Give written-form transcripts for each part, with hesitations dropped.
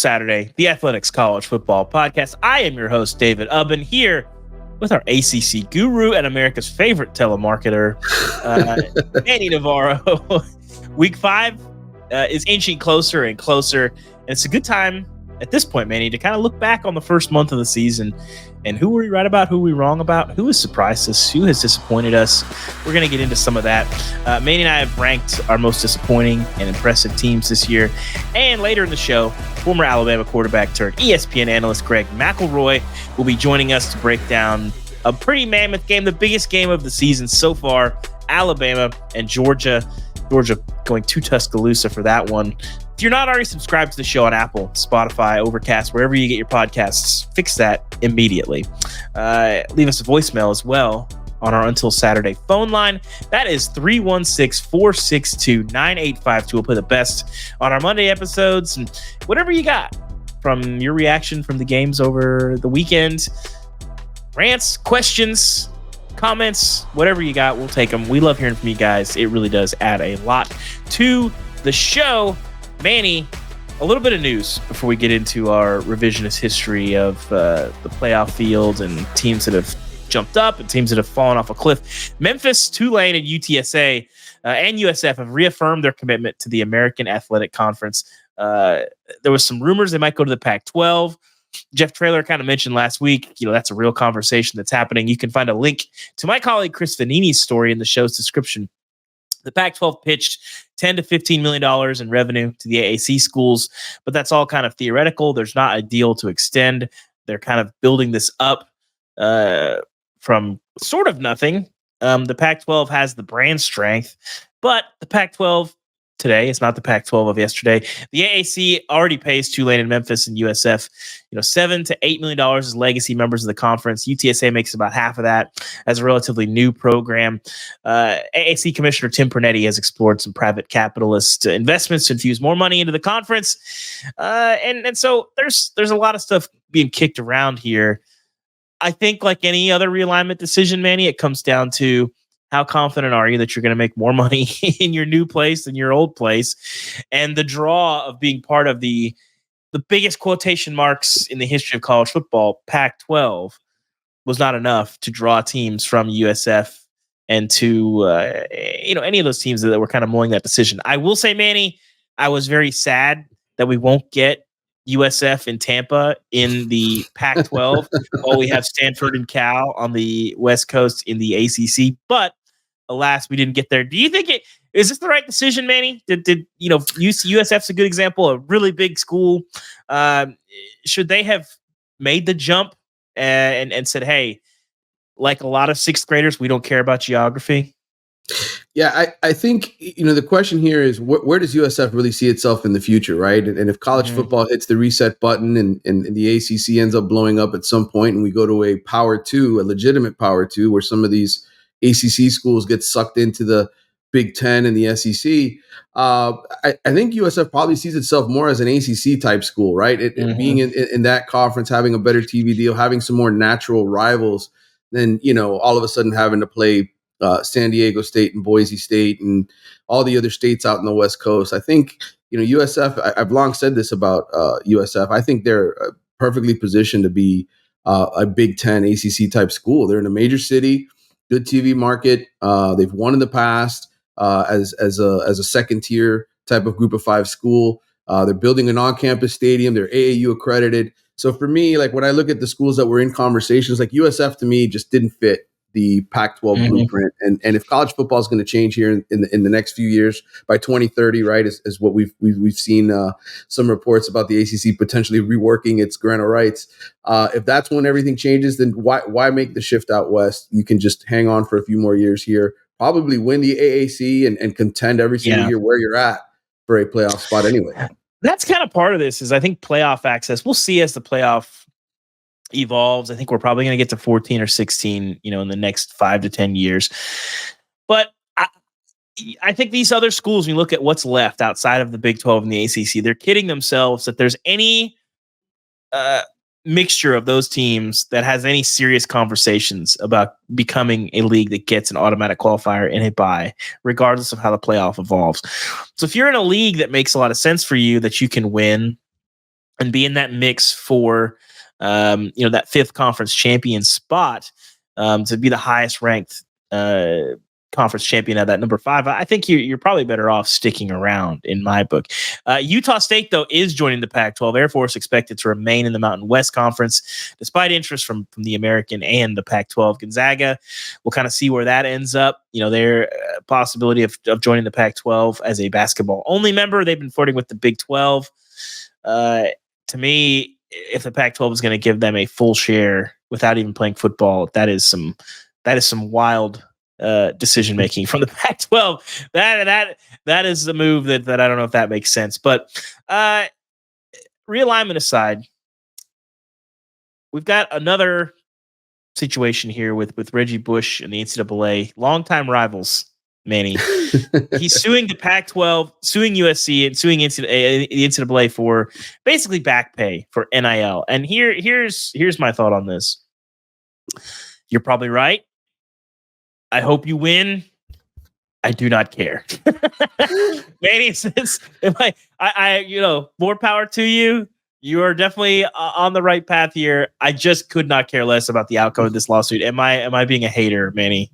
Saturday, the Athletics College Football Podcast. I am your host, David Ubben, here with our ACC guru and America's favorite telemarketer, Manny Navarro. Week 5 is inching closer and closer, and it's a good time at this point, Manny, to kind of look back on the first month of the season and who were we right about, who were we wrong about, who has surprised us, who has disappointed us. We're going to get into some of that. Manny and I have ranked our most disappointing and impressive teams this year. And later in the show, former Alabama quarterback turned ESPN analyst Greg McElroy will be joining us to break down a pretty mammoth game, the biggest game of the season so far, Alabama and Georgia. Georgia going to Tuscaloosa for that one. If you're not already subscribed to the show on Apple, Spotify, Overcast, wherever you get your podcasts, fix that immediately. Leave us a voicemail as well on our Until Saturday phone line. That is 316-462-9852. We'll play the best on our Monday episodes and whatever you got from your reaction from the games over the weekend. Rants, questions, comments, whatever you got, we'll take them. We love hearing from you guys. It really does add a lot to the show. Manny, a little bit of news before we get into our revisionist history of the playoff field and teams that have jumped up and teams that have fallen off a cliff. Memphis, Tulane, and UTSA and USF have reaffirmed their commitment to the American Athletic Conference. There was some rumors they might go to the Pac-12. Jeff Traylor kind of mentioned last week, that's a real conversation that's happening. You can find a link to my colleague Chris Vanini's story in the show's description. The Pac-12 pitched $10 to $15 million in revenue to the AAC schools, but that's all kind of theoretical. There's not a deal to extend. They're kind of building this up from sort of nothing. The Pac-12 has the brand strength, but the Pac-12 today is not the Pac-12 of yesterday. The AAC already pays Tulane and Memphis and USF, $7 to $8 million as legacy members of the conference. UTSA makes about half of that as a relatively new program. AAC Commissioner Tim Pernetti has explored some private capitalist investments to infuse more money into the conference. And so there's a lot of stuff being kicked around here. I think like any other realignment decision, Manny, it comes down to how confident are you that you're going to make more money in your new place than your old place? And the draw of being part of the biggest quotation marks in the history of college football, Pac-12, was not enough to draw teams from USF and to any of those teams that were kind of mulling that decision. I will say, Manny, I was very sad that we won't get USF in Tampa in the Pac-12 while we have Stanford and Cal on the West Coast in the ACC. But alas, we didn't get there. Do you think is this the right decision, Manny? Did USF's a good example, a really big school. Should they have made the jump and said, hey, like a lot of sixth graders, we don't care about geography? Yeah, I think, the question here is where does USF really see itself in the future, right? And if college football hits the reset button and the ACC ends up blowing up at some point and we go to a Power 2, a legitimate Power 2, where some of these ACC schools get sucked into the Big Ten and the SEC, I think USF probably sees itself more as an ACC type school, right? Being in that conference, having a better TV deal, having some more natural rivals than, all of a sudden having to play San Diego State and Boise State and all the other states out in the West Coast. I think, USF, I've long said this about USF. I think they're perfectly positioned to be a Big Ten ACC type school. They're in a major city, good TV market. They've won in the past as a second tier type of group of 5 school. They're building an on-campus stadium. They're AAU accredited. So for me, like when I look at the schools that were in conversations, like USF to me just didn't fit the Pac-12 blueprint. And if college football is going to change here in the next few years by 2030, right, is what we've seen some reports about the ACC potentially reworking its grant of rights. If that's when everything changes, then why make the shift out west? You can just hang on for a few more years here, probably win the AAC and contend every single year where you're at for a playoff spot anyway. That's kind of part of this is I think playoff access. We'll see as the playoff evolves. I think we're probably going to get to 14 or 16, in the next 5 to 10 years. But I think these other schools, when you look at what's left outside of the Big 12 and the ACC, they're kidding themselves that there's any mixture of those teams that has any serious conversations about becoming a league that gets an automatic qualifier and a bye, regardless of how the playoff evolves. So if you're in a league that makes a lot of sense for you, that you can win and be in that mix for, that fifth conference champion spot, to be the highest ranked conference champion at that number 5, I think you're probably better off sticking around in my book. Utah State, though, is joining the Pac-12. Air Force expected to remain in the Mountain West Conference, despite interest from the American and the Pac-12. Gonzaga, we'll kind of see where that ends up. Their possibility of joining the Pac-12 as a basketball-only member. They've been flirting with the Big 12. To me, if the Pac-12 is going to give them a full share without even playing football, that is some wild decision making from the Pac-12. That is the move that I don't know if that makes sense. But realignment aside, we've got another situation here with Reggie Bush and the NCAA, longtime rivals. Manny, he's suing the Pac-12, suing USC, and suing the NCAA for basically back pay for NIL. And here's my thought on this. You're probably right. I hope you win. I do not care. Manny says, more power to you. You are definitely on the right path here. I just could not care less about the outcome of this lawsuit. Am I being a hater, Manny?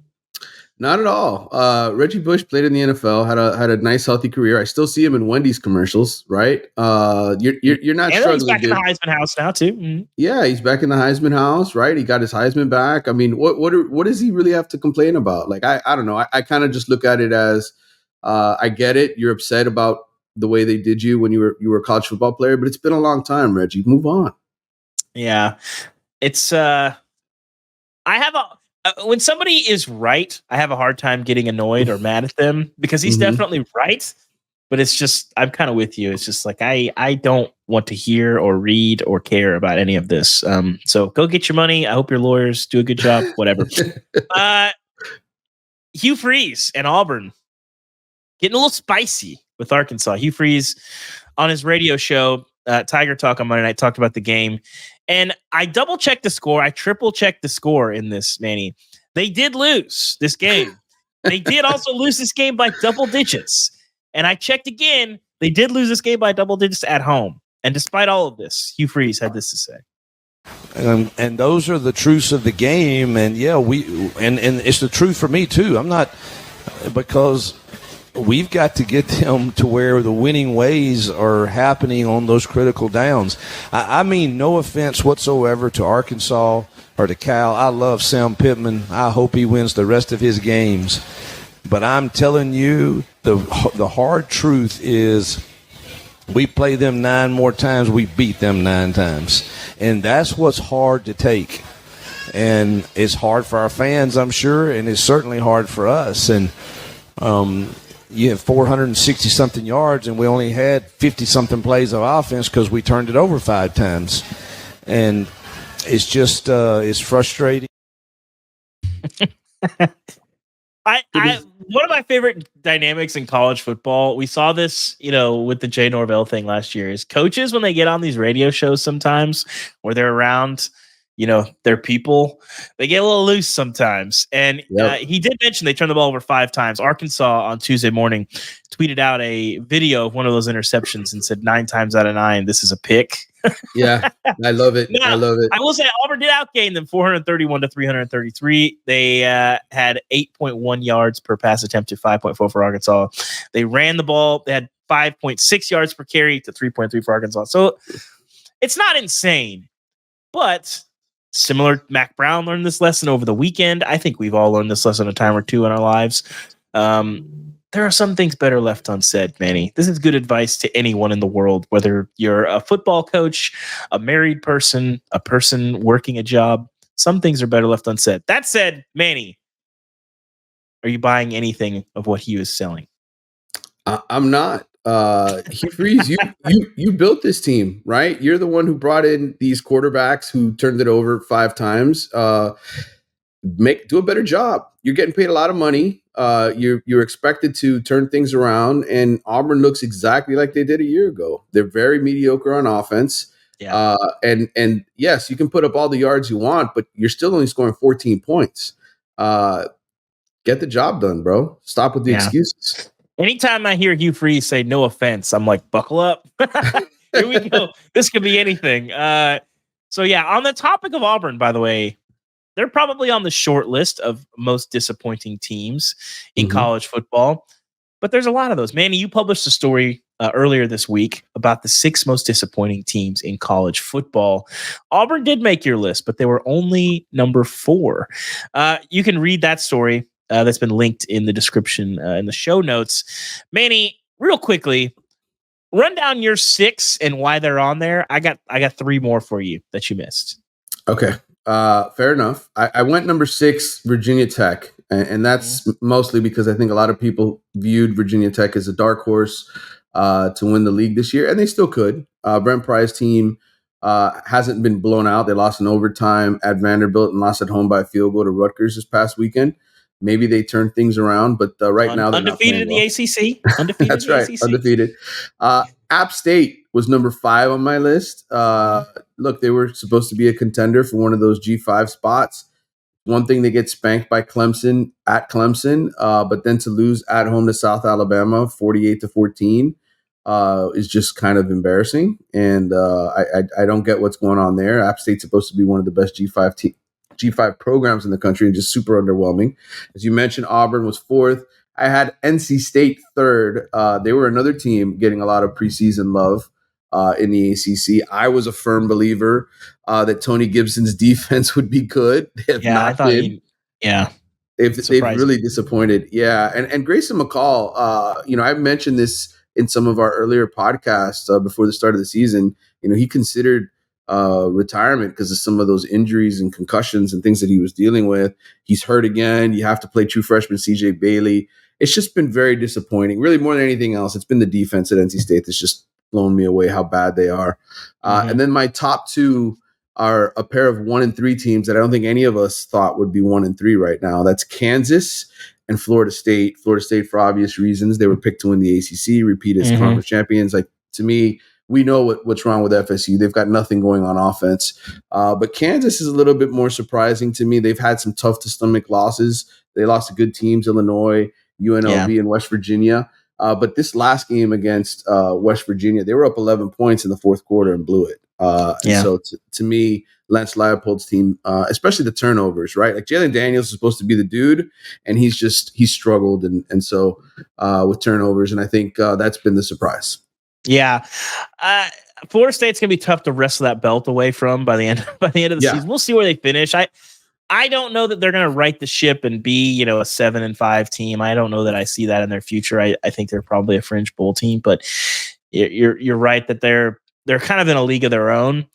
Not at all. Reggie Bush played in the NFL, had a nice, healthy career. I still see him in Wendy's commercials, right? You're not struggling. He's back in the Heisman house now too. Mm-hmm. Yeah, he's back in the Heisman house, right? He got his Heisman back. I mean, what does he really have to complain about? Like, I don't know. I kind of just look at it as, I get it. You're upset about the way they did you when you were a college football player, but it's been a long time, Reggie. Move on. Yeah, it's. I have a. When somebody is right, I have a hard time getting annoyed or mad at them because he's definitely right. But it's just, I'm kind of with you. It's just like, I don't want to hear or read or care about any of this. So go get your money. I hope your lawyers do a good job, whatever. Hugh Freeze and Auburn getting a little spicy with Arkansas. Hugh Freeze on his radio show, Tiger Talk on Monday night, talked about the game. And I double-checked the score. I triple-checked the score in this, Manny. They did lose this game. They did also lose this game by double digits. And I checked again. They did lose this game by double digits at home. And despite all of this, Hugh Freeze had this to say. And those are the truths of the game. And, yeah, and it's the truth for me, too. I'm not – because – we've got to get them to where the winning ways are happening on those critical downs. I mean, no offense whatsoever to Arkansas or to Cal. I love Sam Pittman. I hope he wins the rest of his games. But I'm telling you, the hard truth is we play them 9 more times, we beat them 9 times. And that's what's hard to take. And it's hard for our fans, I'm sure, and it's certainly hard for us. And you have 460-something yards, and we only had 50-something plays of offense because we turned it over 5 times. And it's just it's frustrating. One of my favorite dynamics in college football, we saw this, with the Jay Norvell thing last year, is coaches, when they get on these radio shows sometimes where they're around – their people, they get a little loose sometimes. And he did mention they turned the ball over 5 times. Arkansas on Tuesday morning tweeted out a video of one of those interceptions and said 9 times out of 9, this is a pick. Yeah, I love it. Now, I love it. I will say Auburn did outgain them 431 to 333. They had 8.1 yards per pass attempt to 5.4 for Arkansas. They ran the ball. They had 5.6 yards per carry to 3.3 for Arkansas. So it's not insane, but similar, Mac Brown learned this lesson over the weekend. I think we've all learned this lesson a time or two in our lives. There are some things better left unsaid, Manny. This is good advice to anyone in the world, whether you're a football coach, a married person, a person working a job. Some things are better left unsaid. That said, Manny, are you buying anything of what he was selling? I'm not. Hugh Freeze, you built this team, right? You're the one who brought in these quarterbacks who turned it over 5 times. Do a better job. You're getting paid a lot of money. You're expected to turn things around, and Auburn looks exactly like they did a year ago. They're very mediocre on offense. Yeah. And yes, you can put up all the yards you want, but you're still only scoring 14 points. Get the job done, bro. Stop with the excuses. Anytime I hear Hugh Freeze say no offense, I'm like, buckle up. Here we go. This could be anything. So yeah, on the topic of Auburn, by the way, they're probably on the short list of most disappointing teams in college football. But there's a lot of those. Manny, you published a story earlier this week about the 6 most disappointing teams in college football. Auburn did make your list, but they were only number 4. You can read that story. That's been linked in the description in the show notes. Manny, real quickly, run down your 6 and why they're on there. I got 3 more for you that you missed. Okay. Fair enough. I went number 6, Virginia Tech, and that's mostly because I think a lot of people viewed Virginia Tech as a dark horse to win the league this year, and they still could. Brent Pry's team hasn't been blown out. They lost in overtime at Vanderbilt and lost at home by a field goal to Rutgers this past weekend. Maybe they turn things around, but right now they're undefeated in the ACC. Undefeated. That's right, ACC. Undefeated. App State was number 5 on my list. Look, they were supposed to be a contender for one of those G5 spots. One thing, they get spanked by Clemson at Clemson, but then to lose at home to South Alabama, 48-14, is just kind of embarrassing. And I don't get what's going on there. App State's supposed to be one of the best G5 programs in the country, and just super underwhelming. As you mentioned, Auburn was 4th. I had NC State 3rd. They were another team getting a lot of preseason love in the ACC. I was a firm believer that Tony Gibson's defense would be good. They've really disappointed. Yeah, and Grayson McCall. I mentioned this in some of our earlier podcasts before the start of the season. He considered retirement because of some of those injuries and concussions and things that he was dealing with. He's hurt again. You have to play true freshman CJ Bailey. It's just been very disappointing. Really, more than anything else, it's been the defense at NC State that's just blown me away how bad they are. And then my top 2 are a pair of 1 and 3 teams that I don't think any of us thought would be 1 and 3 right now. That's Kansas and Florida State. Florida State, for obvious reasons, they were picked to win the ACC, repeat as conference champions. Like, to me, we know what's wrong with FSU. They've got nothing going on offense. But Kansas is a little bit more surprising to me. They've had some tough-to-stomach losses. They lost to good teams, Illinois, UNLV, and West Virginia. But this last game against West Virginia, they were up 11 points in the 4th quarter and blew it. And so to me, Lance Leipold's team, especially the turnovers, right? Like, Jalen Daniels is supposed to be the dude, and he's struggled. And so with turnovers, and I think that's been the surprise. Yeah. Florida State's going to be tough to wrestle that belt away from by the end of the season. We'll see where they finish. I don't know that they're going to right the ship and be, a 7-5 team. I don't know that I see that in their future. I think they're probably a fringe bowl team, but you're right that they're kind of in a league of their own.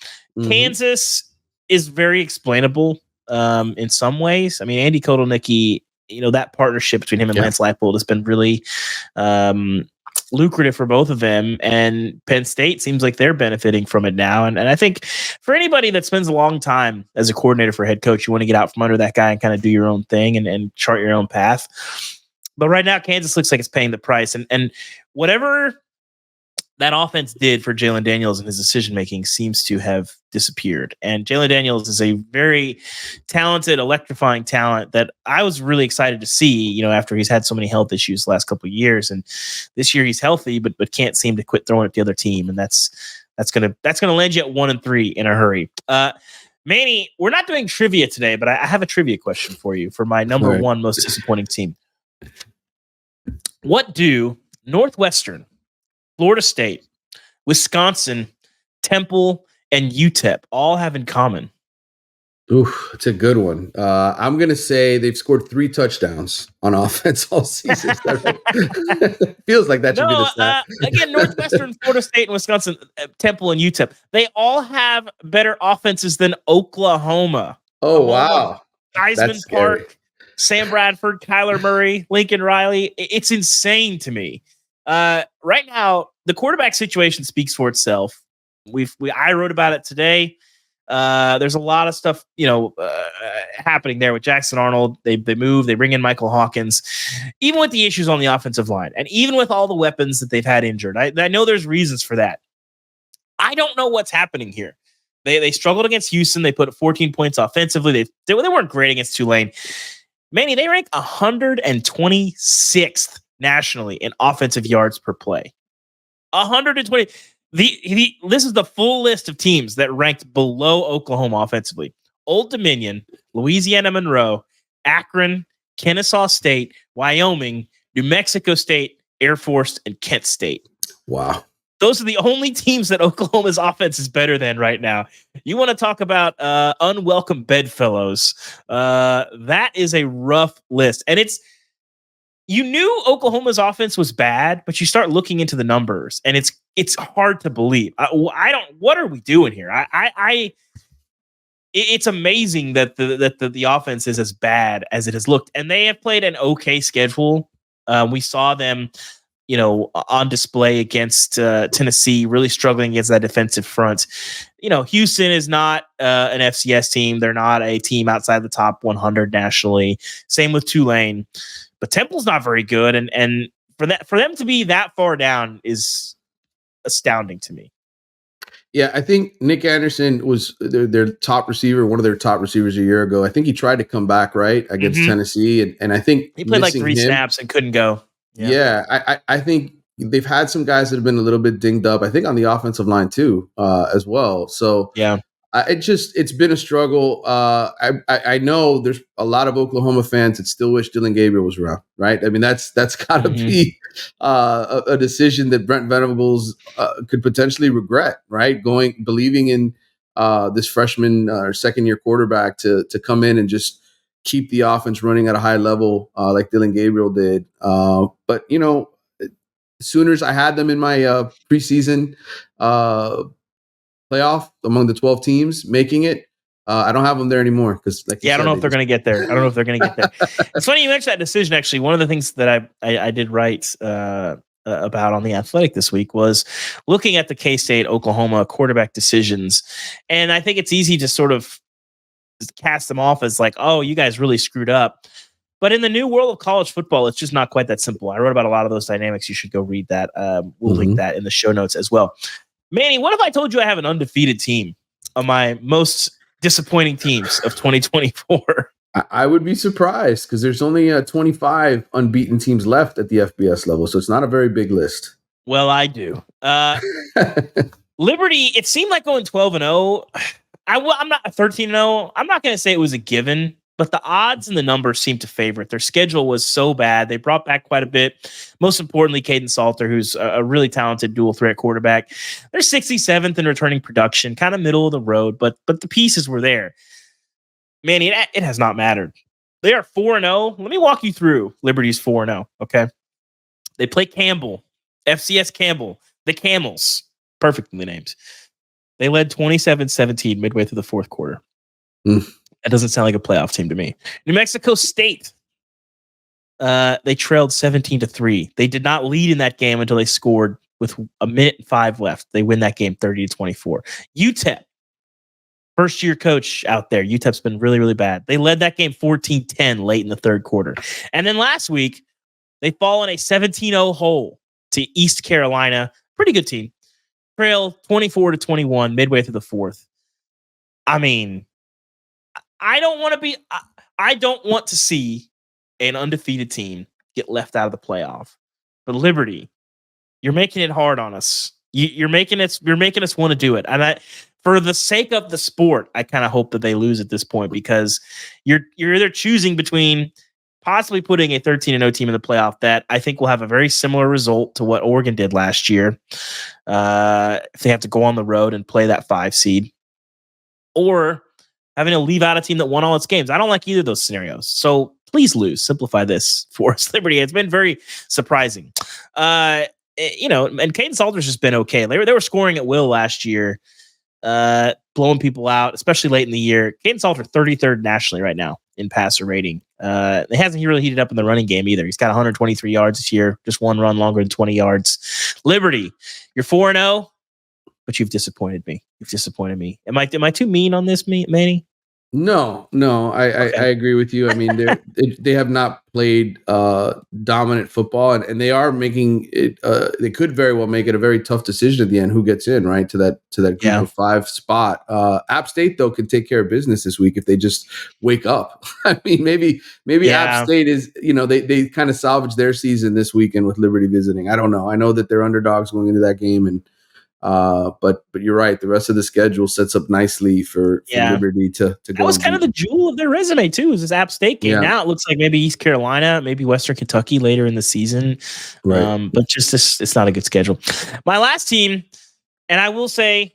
Kansas is very explainable in some ways. I mean, Andy Kotelnicki, that partnership between him and Lance Leipold has been really lucrative for both of them, and Penn State seems like they're benefiting from it now. And I think for anybody that spends a long time as a coordinator for a head coach, you want to get out from under that guy and kind of do your own thing and chart your own path. But right now, Kansas looks like it's paying the price. And whatever that offense did for Jalen Daniels and his decision-making seems to have disappeared. And Jalen Daniels is a very talented, electrifying talent that I was really excited to see, after he's had so many health issues the last couple of years. And this year he's healthy, but can't seem to quit throwing at the other team. And that's going to land you at 1 and 3 in a hurry. Manny, we're not doing trivia today, but I have a trivia question for you for my number 1 most disappointing team. What do Northwestern, Florida State, Wisconsin, Temple, and UTEP all have in common? Ooh, it's a good one. I'm going to say they've scored 3 touchdowns on offense all season. Feels like that should be the stat. Again, Northwestern, Florida State, and Wisconsin, Temple, and UTEP. They all have better offenses than Oklahoma. Oh, wow. Heisman Park, Sam Bradford, Kyler Murray, Lincoln Riley. It's insane to me. Right now, the quarterback situation speaks for itself. I wrote about it today. There's a lot of stuff, happening there with Jackson Arnold. They move, they bring in Michael Hawkins, even with the issues on the offensive line, and even with all the weapons that they've had injured. I know there's reasons for that. I don't know what's happening here. They struggled against Houston. They put 14 points offensively. They weren't great against Tulane. Manny, they rank 126th nationally in offensive yards per play. 120. This is the full list of teams that ranked below Oklahoma offensively. Old Dominion, Louisiana Monroe, Akron, Kennesaw State, Wyoming, New Mexico State, Air Force, and Kent State. Wow. Those are the only teams that Oklahoma's offense is better than right now. You want to talk about unwelcome bedfellows. That is a rough list. And you knew Oklahoma's offense was bad, but you start looking into the numbers, and it's hard to believe. What are we doing here? It's amazing that the offense is as bad as it has looked, and they have played an okay schedule. We saw them, on display against Tennessee, really struggling against that defensive front. Houston is not an FCS team. They're not a team outside the top 100 nationally. Same with Tulane, but Temple's not very good. And for them to be that far down is astounding to me. Yeah, I think Nick Anderson was their top receiver, one of their top receivers a year ago. I think he tried to come back right against Tennessee, and I think he played like 3 snaps and couldn't go. Yeah, I think they've had some guys that have been a little bit dinged up. I think on the offensive line too, as well. So yeah, it's been a struggle. I know there's a lot of Oklahoma fans that still wish Dylan Gabriel was around, right? I mean, that's got to be a decision that Brent Venables could potentially regret, right? Believing in this freshman or second year quarterback to come in and just keep the offense running at a high level like Dylan Gabriel did. But Sooners, I had them in my preseason playoff among the 12 teams making it. I don't have them there anymore because, I don't know if they're going to get there. It's funny you mentioned that decision. Actually, one of the things that I did write about on The Athletic this week was looking at the K-State Oklahoma quarterback decisions, and I think it's easy to sort of cast them off as like, oh, you guys really screwed up. But in the new world of college football, it's just not quite that simple. I wrote about a lot of those dynamics. You should go read that. We'll link that in the show notes as well. Manny, what if I told you I have an undefeated team of my most disappointing teams of 2024? I would be surprised because there's only 25 unbeaten teams left at the FBS level, so it's not a very big list. Well, I do. Liberty, it seemed like going 12-0. I'm not 13-0. I'm not going to say it was a given, but the odds and the numbers seem to favor it. Their schedule was so bad. They brought back quite a bit. Most importantly, Caden Salter, who's a really talented dual threat quarterback. They're 67th in returning production, kind of middle of the road, but the pieces were there. Manny, it has not mattered. They are 4-0. Let me walk you through Liberty's 4-0, okay? They play Campbell, FCS Campbell, the Camels, perfectly named. They led 27-17 midway through the fourth quarter. That doesn't sound like a playoff team to me. New Mexico State, they trailed 17-3. They did not lead in that game until they scored with 1:05 left. They win that game 30-24. UTEP, first-year coach out there. UTEP's been really, really bad. They led that game 14-10 late in the third quarter. And then last week, they fall in a 17-0 hole to East Carolina. Pretty good team. Trail 24-21 midway through the fourth. I mean, I don't want to see an undefeated team get left out of the playoff. But Liberty, you're making it hard on us. You're making us want to do it. And for the sake of the sport, I kind of hope that they lose at this point because you're either choosing between possibly putting a 13-0 team in the playoff that I think will have a very similar result to what Oregon did last year. If they have to go on the road and play that 5 seed, or having to leave out a team that won all its games. I don't like either of those scenarios. So please lose. Simplify this for us, Liberty. It's been very surprising. And Caden Salter's just been okay. They were scoring at will last year, blowing people out, especially late in the year. Caden Salter 33rd nationally right now in passer rating. It hasn't really heated up in the running game either. He's got 123 yards this year, just one run longer than 20 yards. Liberty, you're 4-0, but you've disappointed me. Am I too mean on this, Manny? No, I agree with you. I mean, they have not played dominant football, and they are making it. They could very well make it a very tough decision at the end who gets in right to that group of 5 spot. App State though can take care of business this week if they just wake up. I mean, maybe App State is they kind of salvaged their season this weekend with Liberty visiting. I don't know. I know that they're underdogs going into that game, and But you're right. The rest of the schedule sets up nicely for Liberty to go. That was kind of the jewel of their resume too. Is this App State game? Yeah. Now it looks like maybe East Carolina, maybe Western Kentucky later in the season. Right. But just this, it's not a good schedule. My last team, and I will say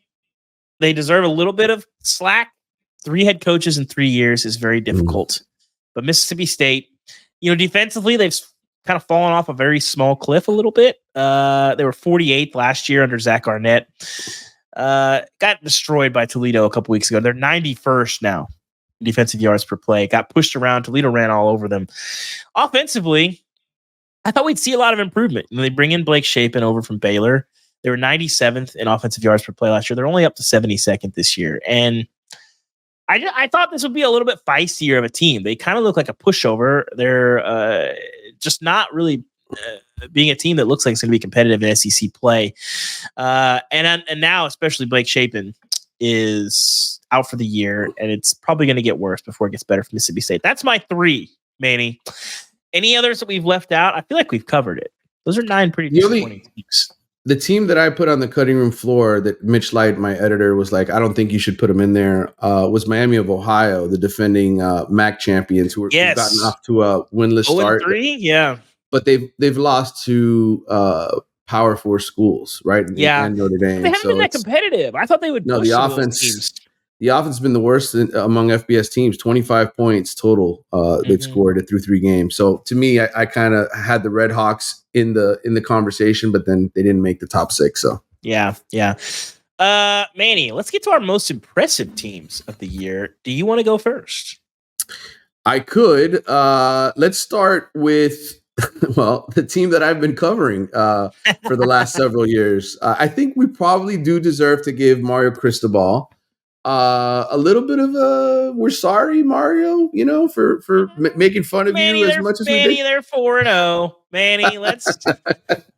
they deserve a little bit of slack. 3 head coaches in 3 years is very difficult. But Mississippi State, defensively, they've kind of fallen off a very small cliff a little bit. They were 48th last year under Zach Arnett. Got destroyed by Toledo a couple weeks ago. They're 91st now, defensive yards per play. Got pushed around. Toledo ran all over them. Offensively, I thought we'd see a lot of improvement. They bring in Blake Shapen over from Baylor. They were 97th in offensive yards per play last year. They're only up to 72nd this year. And I thought this would be a little bit feistier of a team. They kind of look like a pushover. They're just not really being a team that looks like it's going to be competitive in SEC play. And now, especially Blake Shapen is out for the year, and it's probably going to get worse before it gets better for Mississippi State. That's my 3, Manny. Any others that we've left out? I feel like we've covered it. Those are 9 pretty disappointing teams. The team that I put on the cutting room floor that Mitch Light, my editor, was like, I don't think you should put them in there, was Miami of Ohio, the defending MAC champions who were gotten off to a winless start. 0-3, yeah. But they've lost to Power 4 schools, right? And Notre Dame. They haven't been that competitive. I thought they would. No, the offense has been the worst among FBS teams. 25 points total they've scored through 3 games. So to me, I kind of had the Red Hawks in the conversation, but then they didn't make the top 6. So yeah. Manny, let's get to our most impressive teams of the year. Do you want to go first? I could. Let's start with the team that I've been covering for the last several years. I think we probably do deserve to give Mario Cristobal a little bit of a we're sorry, Mario, for making fun of Manny, you as much as we did. Manny, they're 4-0. Manny, let's.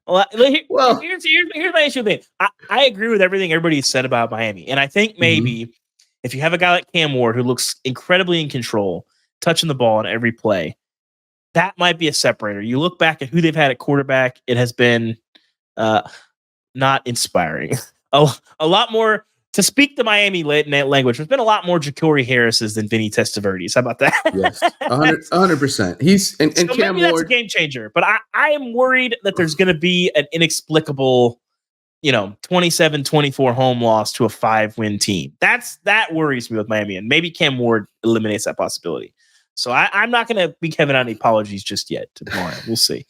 Here's my issue with it. I agree with everything everybody said about Miami, and I think maybe if you have a guy like Cam Ward who looks incredibly in control, touching the ball on every play, that might be a separator. You look back at who they've had at quarterback; it has been not inspiring. A lot more. To speak the Miami language, there's been a lot more Ja'Cory Harris's than Vinny Testaverde's. How about that? Yes, 100%. He's and so Cam maybe Ward, that's a game changer. But I am worried that there's going to be an inexplicable, 27-24 home loss to a 5-win team. That worries me with Miami, and maybe Cam Ward eliminates that possibility. So I'm not going to be giving out any apologies just yet to Mario. We'll see.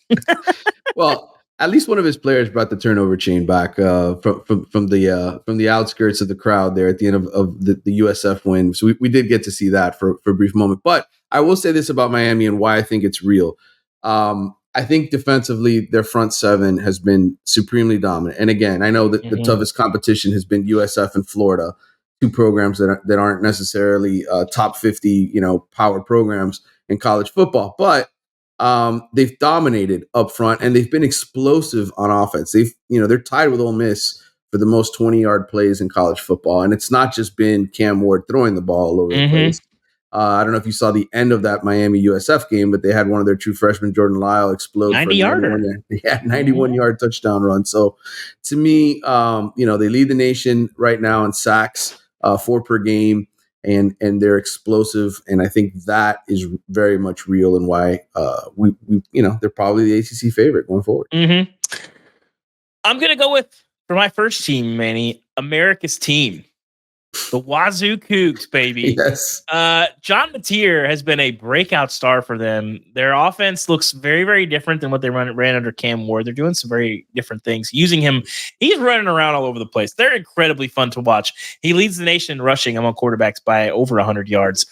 Well. At least one of his players brought the turnover chain back from the outskirts of the crowd there at the end of the USF win. So we did get to see that for a brief moment. But I will say this about Miami and why I think it's real. I think defensively, their front 7 has been supremely dominant. And again, I know that the toughest competition has been USF and Florida, 2 programs that aren't necessarily top 50, power programs in college football. But they've dominated up front and they've been explosive on offense. They're tied with Ole Miss for the most 20-yard plays in college football. And it's not just been Cam Ward throwing the ball all over the place. I don't know if you saw the end of that Miami USF game, but they had one of their true freshmen, Jordan Lyle, explode 90-yarder. 91-yard touchdown run. So to me, they lead the nation right now in sacks, 4 per game. And they're explosive, and I think that is very much real, and why we they're probably the ACC favorite going forward. I'm gonna go with, for my first team, Manny, America's team, the Wazoo Cougs, baby. Yes. John Mateer has been a breakout star for them. Their offense looks very, very different than what they ran under Cam Ward. They're doing some very different things. Using him, he's running around all over the place. They're incredibly fun to watch. He leads the nation in rushing among quarterbacks by over 100 yards.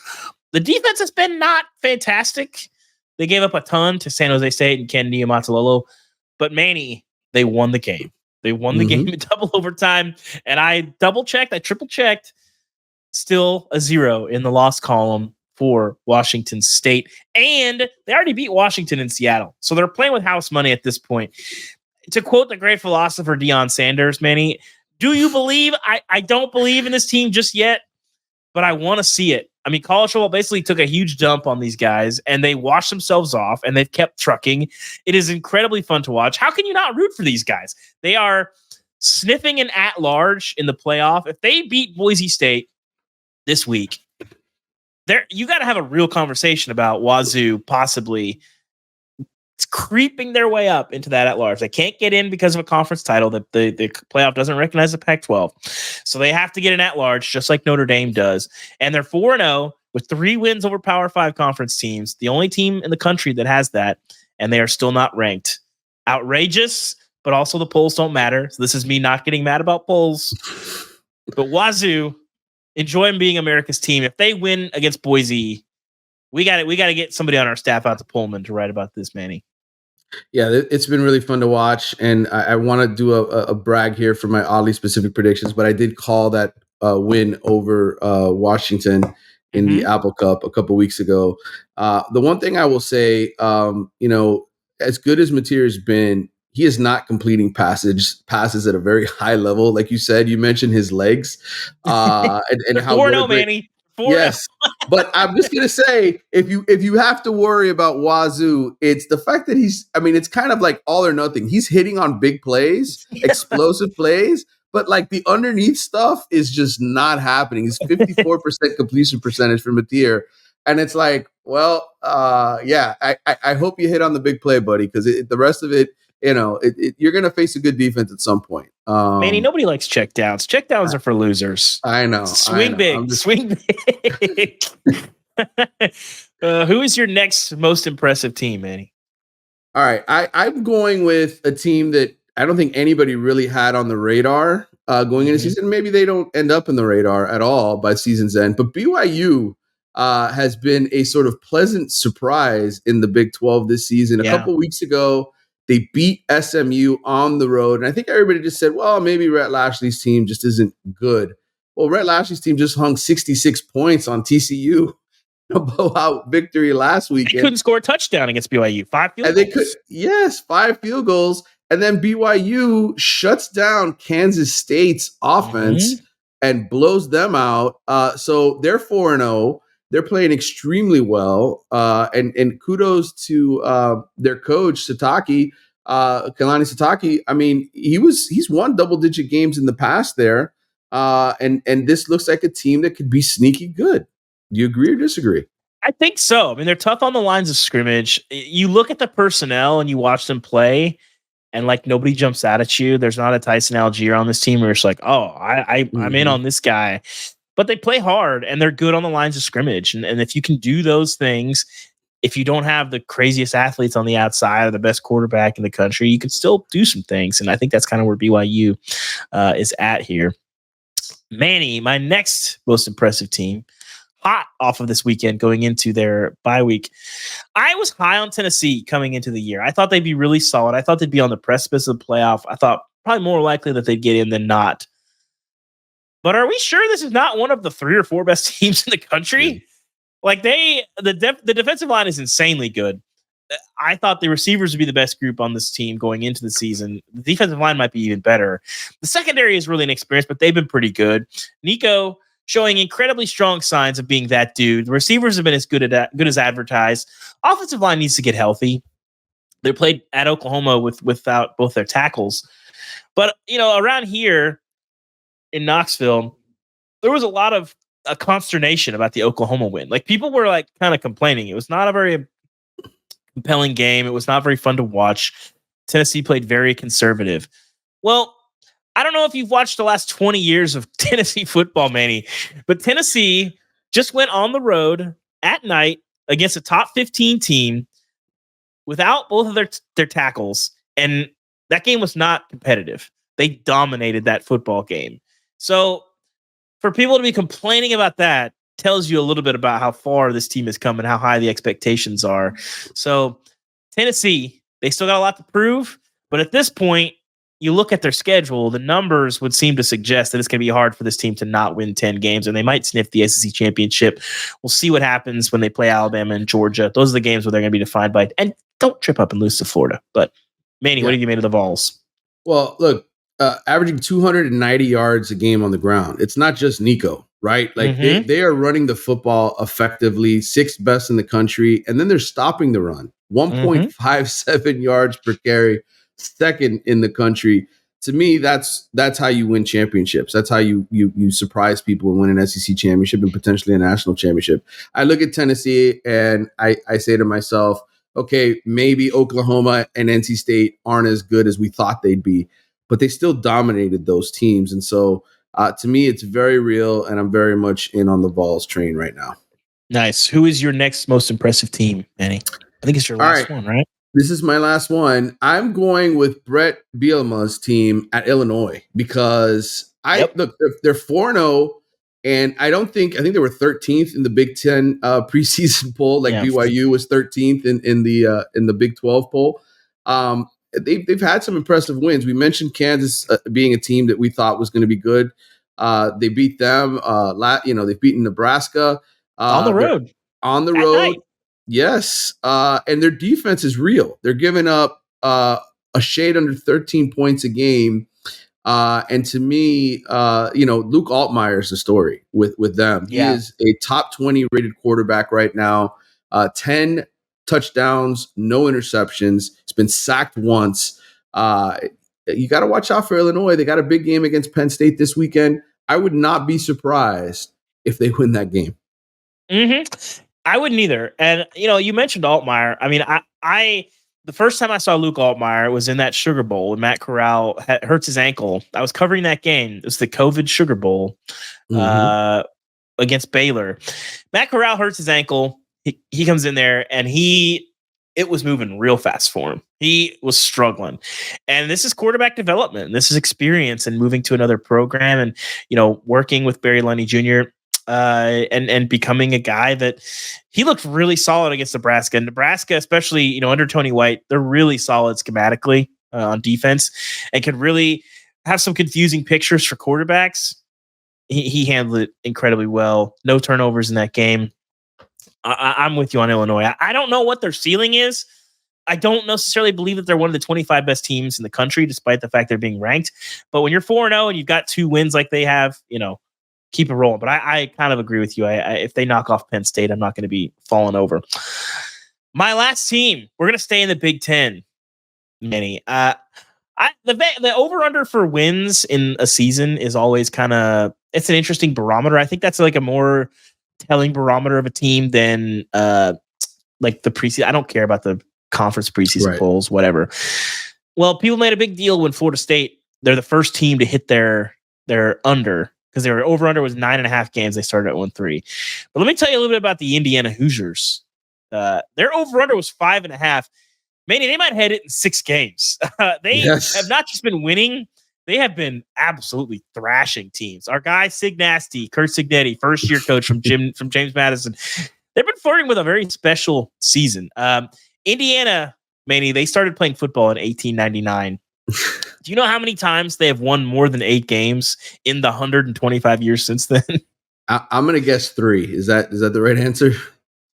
The defense has been not fantastic. They gave up a ton to San Jose State and Ken Niumatalolo. But Manny, they won the game. They won the game in double overtime, and I triple checked. Still a 0 in the loss column for Washington State, and they already beat Washington in Seattle, so they're playing with house money at this point. To quote the great philosopher Deion Sanders, Manny, do you believe? I don't believe in this team just yet, but I want to see it. I mean, college football basically took a huge dump on these guys, and they washed themselves off, and they've kept trucking. It is incredibly fun to watch. How can you not root for these guys? They are sniffing an at-large in the playoff. If they beat Boise State this week, you got to have a real conversation about Wazoo possibly creeping their way up into that at-large. They can't get in because of a conference title. The playoff doesn't recognize the Pac-12. So they have to get an at-large, just like Notre Dame does. And they're 4-0 with 3 wins over Power 5 conference teams, the only team in the country that has that, and they are still not ranked. Outrageous, but also the polls don't matter. So this is me not getting mad about polls. But Wazoo, enjoy being America's team. If they win against Boise, we got to get somebody on our staff out to Pullman to write about this, Manny. Yeah, it's been really fun to watch, and I want to do a brag here for my oddly specific predictions, but I did call that win over Washington in the Apple Cup a couple weeks ago. The one thing I will say, as good as Mateer's been, he is not completing passes at a very high level. Like you said, you mentioned his legs and how 4-0, Manny. 4-0. Yes, but I'm just gonna say, if you have to worry about Wazoo, it's the fact that it's kind of like all or nothing. He's hitting on big plays, explosive plays, but like the underneath stuff is just not happening. He's 54% completion percentage for Mateer, and it's like, well, I hope you hit on the big play, buddy, because the rest of it, you're going to face a good defense at some point. Manny, nobody likes checkdowns. Checkdowns are for losers. I know. Swing big. Swing big. Who is your next most impressive team, Manny? All right. I'm going with a team that I don't think anybody really had on the radar going into the season. Maybe they don't end up in the radar at all by season's end. But BYU has been a sort of pleasant surprise in the Big 12 this season. A couple weeks ago, they beat SMU on the road. And I think everybody just said, well, maybe Rhett Lashley's team just isn't good. Well, Rhett Lashley's team just hung 66 points on TCU. A blowout victory last weekend. They couldn't score a touchdown against BYU. 5 field goals. 5 field goals. And then BYU shuts down Kansas State's offense and blows them out. So they're 4-0. They're playing extremely well, and kudos to their coach Sataki, Kalani Sataki. I mean, he's won double-digit games in the past there, and this looks like a team that could be sneaky good. Do you agree or disagree? I think so. I mean, they're tough on the lines of scrimmage. You look at the personnel and you watch them play, and like nobody jumps out at you. There's not a Tyson Algier on this team where it's like, oh, I'm in on this guy. But they play hard and they're good on the lines of scrimmage. And if you can do those things, if you don't have the craziest athletes on the outside or the best quarterback in the country, you can still do some things. And I think that's kind of where BYU is at here. Manny, my next most impressive team, hot off of this weekend going into their bye week. I was high on Tennessee coming into the year. I thought they'd be really solid. I thought they'd be on the precipice of the playoff. I thought probably more likely that they'd get in than not. But are we sure this is not one of the 3 or 4 best teams in the country? Like the defensive line is insanely good. I thought the receivers would be the best group on this team going into the season. The defensive line might be even better. The secondary is really inexperienced, but they've been pretty good. Nico showing incredibly strong signs of being that dude. The receivers have been as good as advertised. Offensive line needs to get healthy. They played at Oklahoma without both their tackles. But, around here in Knoxville, there was a lot of consternation about the Oklahoma win. Like, people were like kind of complaining. It was not a very compelling game. It was not very fun to watch. Tennessee played very conservative. Well, I don't know if you've watched the last 20 years of Tennessee football, Manny, but Tennessee just went on the road at night against a top 15 team without both of their tackles, and that game was not competitive. They dominated that football game. So for people to be complaining about that tells you a little bit about how far this team has come and how high the expectations are. So Tennessee, they still got a lot to prove, but at this point, you look at their schedule, the numbers would seem to suggest that it's going to be hard for this team to not win 10 games, and they might sniff the SEC championship. We'll see what happens when they play Alabama and Georgia. Those are the games where they're going to be defined by, and don't trip up and lose to Florida. But Manny, what have you made of the Vols? Well, look, averaging 290 yards a game on the ground. It's not just Nico, right? Like they are running the football effectively, 6th best in the country, and then they're stopping the run. 1.57 yards per carry, 2nd in the country. to me, that's how you win championships. That's how you surprise people and win an SEC championship and potentially a national championship. I look at Tennessee and I say to myself, okay, maybe Oklahoma and NC State aren't as good as we thought they'd be, but they still dominated those teams. And so to me, it's very real, and I'm very much in on the Vols train right now. Nice. Who is your next most impressive team, Manny? I think it's your last one, right? This is my last one. I'm going with Brett Bielema's team at Illinois because look, they're 4-0, and I think they were 13th in the Big Ten preseason poll. Like BYU was 13th in the Big 12 poll. They've had some impressive wins. We mentioned Kansas being a team that we thought was going to be good. They beat them. They've beaten Nebraska on the road. On the road. Yes. And their defense is real. They're giving up a shade under 13 points a game. And to me, Luke Altmaier is the story with them. Yeah. He is a top 20 rated quarterback right now. 10 touchdowns, no interceptions. He's been sacked once. You got to watch out for Illinois. They got a big game against Penn State this weekend. I would not be surprised if they win that game. Mm-hmm. I wouldn't either. And, you mentioned Altmaier. I mean, I the first time I saw Luke Altmaier was in that Sugar Bowl when Matt Corral hurts his ankle. I was covering that game. It was the COVID Sugar Bowl against Baylor. Matt Corral hurts his ankle. He comes in there and it was moving real fast for him. He was struggling. And this is quarterback development. This is experience and moving to another program and, working with Barry Lundy Jr., and becoming a guy that he looked really solid against Nebraska. And Nebraska, especially, under Tony White, they're really solid schematically on defense and can really have some confusing pictures for quarterbacks. He handled it incredibly well. No turnovers in that game. I'm with you on Illinois. I don't know what their ceiling is. I don't necessarily believe that they're one of the 25 best teams in the country, despite the fact they're being ranked. But when you're 4-0 and you've got 2 wins like they have, keep it rolling. But I kind of agree with you. If they knock off Penn State, I'm not going to be falling over. My last team, we're going to stay in the Big Ten, Manny. The over-under for wins in a season is always it's an interesting barometer. I think that's like a more telling barometer of a team than like the preseason. I don't care about the conference preseason polls, whatever. Well, people made a big deal when Florida State, they're the first team to hit their under, because their over-under was 9.5 games. They started at 1-3. But let me tell you a little bit about the Indiana Hoosiers. Their over-under was 5.5. Manny, they might head it in 6 games. They have not just been winning, they have been absolutely thrashing teams. Our guy Sig Nasty, Kurt Signetti, first-year coach from James Madison, they've been flirting with a very special season. Indiana, Manny, they started playing football in 1899. Do you know how many times they have won more than 8 games in the 125 years since then? I'm going to guess 3. Is that the right answer?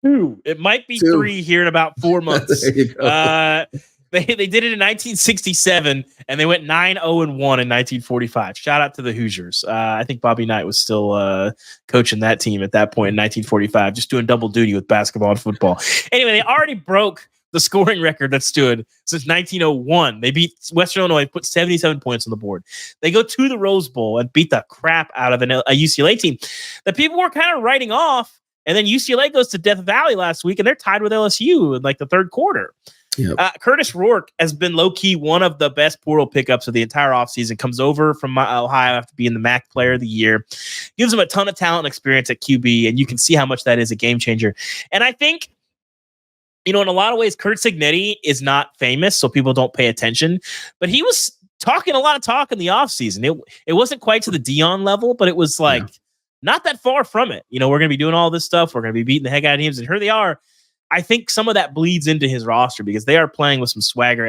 2. It might be 2. 3 here in about 4 months. There you go. They did it in 1967, and they went 9-0-1 in 1945. Shout out to the Hoosiers. I think Bobby Knight was still coaching that team at that point in 1945, just doing double duty with basketball and football. Anyway, they already broke the scoring record that stood since 1901. They beat Western Illinois, put 77 points on the board. They go to the Rose Bowl and beat the crap out of a UCLA team that people were kind of writing off. And then UCLA goes to Death Valley last week, and they're tied with LSU in like the third quarter. Yep. Curtis Rourke has been low-key one of the best portal pickups of the entire offseason. Comes over from Ohio after being the MAC Player of the Year. Gives him a ton of talent and experience at QB, and you can see how much that is a game changer. And I think, in a lot of ways, Kurt Signetti is not famous, so people don't pay attention. But he was talking a lot of talk in the offseason. It wasn't quite to the Dion level, but it was not that far from it. We're going to be doing all this stuff. We're going to be beating the heck out of teams, and here they are. I think some of that bleeds into his roster because they are playing with some swagger.